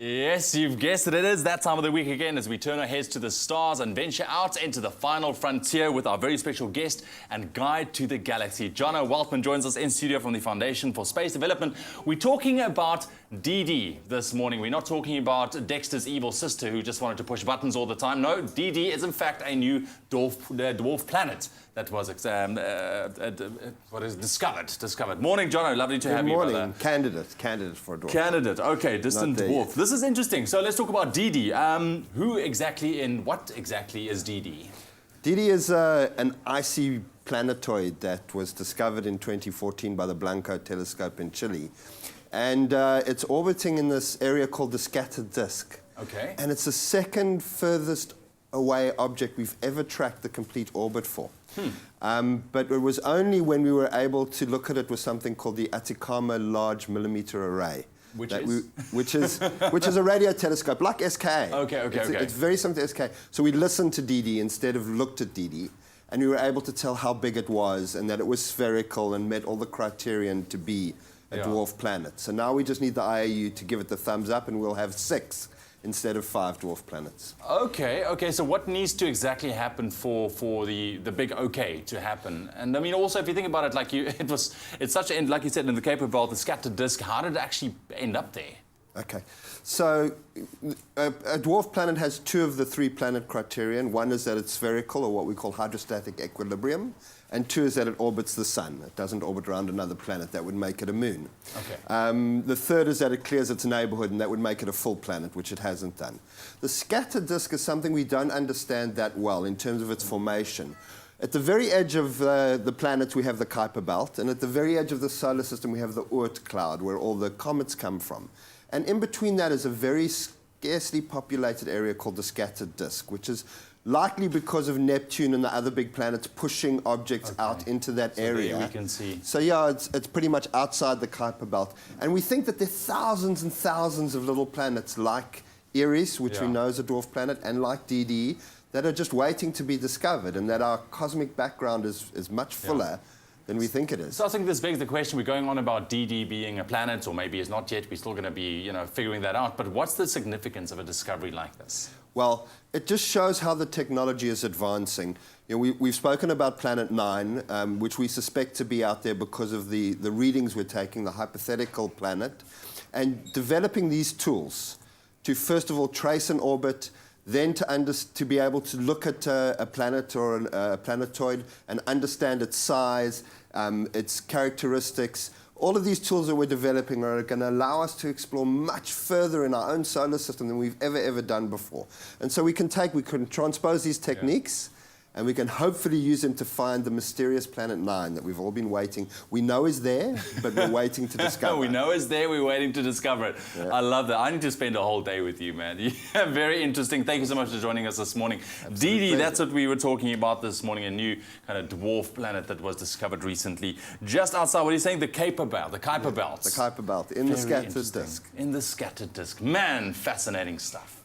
Yes, you've guessed it. It is that time of the week again as we turn our heads to the stars and venture out into the final frontier with our very special guest and guide to the galaxy. Jono Weltman joins us in studio from the Foundation for Space Development. We're talking about DD this morning. We're not talking about Dexter's evil sister who just wanted to push buttons all the time. No, DD is in fact a new dwarf planet that was discovered. Morning, Jono. Lovely to have you, brother. Good morning. Candidate for a dwarf. Candidate. Okay, distant dwarf. Yet. This is interesting. So let's talk about DD. Who exactly and what exactly is DD? DD is an icy planetoid that was discovered in 2014 by the Blanco telescope in Chile. And it's orbiting in this area called the scattered disk. Okay. And it's the second furthest away object we've ever tracked the complete orbit for. But it was only when we were able to look at it with something called the Atacama Large Millimeter Array. Which is a radio telescope, like SK. Okay. It's very similar to SK. So we listened to DD instead of looked at DD, and we were able to tell how big it was and that it was spherical and met all the criterion to be a dwarf planet. So now we just need the IAU to give it the thumbs up, and we'll have 6 instead of 5 dwarf planets. Okay. So what needs to exactly happen for the big okay to happen? And I mean, also if you think about it, like it's such a, like you said, in the Kuiper Belt, the scattered disk. How did it actually end up there? Okay, so a dwarf planet has 2 of the 3 planet criterion. One is that it's spherical, or what we call hydrostatic equilibrium, and 2 is that it orbits the sun. It doesn't orbit around another planet. That would make it a moon. Okay. The third is that it clears its neighborhood, and that would make it a full planet, which it hasn't done. The scattered disk is something we don't understand that well in terms of its formation. At the very edge of the planets, we have the Kuiper Belt, and at the very edge of the solar system, we have the Oort cloud, where all the comets come from. And in between that is a very scarcely populated area called the scattered disk, which is likely because of Neptune and the other big planets pushing objects out into that area. There we can see. So yeah, it's pretty much outside the Kuiper Belt. And we think that there are thousands and thousands of little planets like Eris, which we know is a dwarf planet, and like DD, that are just waiting to be discovered, and that our cosmic background is much fuller than we think it is. So I think this begs the question, we're going on about DD being a planet, or maybe it's not yet, we're still going to be, figuring that out, but what's the significance of a discovery like this? Well, it just shows how the technology is advancing. We've spoken about Planet 9, which we suspect to be out there because of the readings we're taking, the hypothetical planet, and developing these tools to, first of all, trace an orbit, then to be able to look at a planet or a planetoid and understand its size, its characteristics. All of these tools that we're developing are going to allow us to explore much further in our own solar system than we've ever done before. And so we can transpose these techniques, and we can hopefully use them to find the mysterious Planet 9 that we've all been waiting. We know is there, but we're waiting to discover. We know it's there, we're waiting to discover it. Yeah. I love that. I need to spend a whole day with you, man. Yeah, very interesting. Thank you so much for joining us this morning. DD, that's what we were talking about this morning, a new kind of dwarf planet that was discovered recently. Just outside, what are you saying? The Kuiper Belt. The Kuiper Belt. The Kuiper Belt, in the scattered disk. In the scattered disk. Man, fascinating stuff.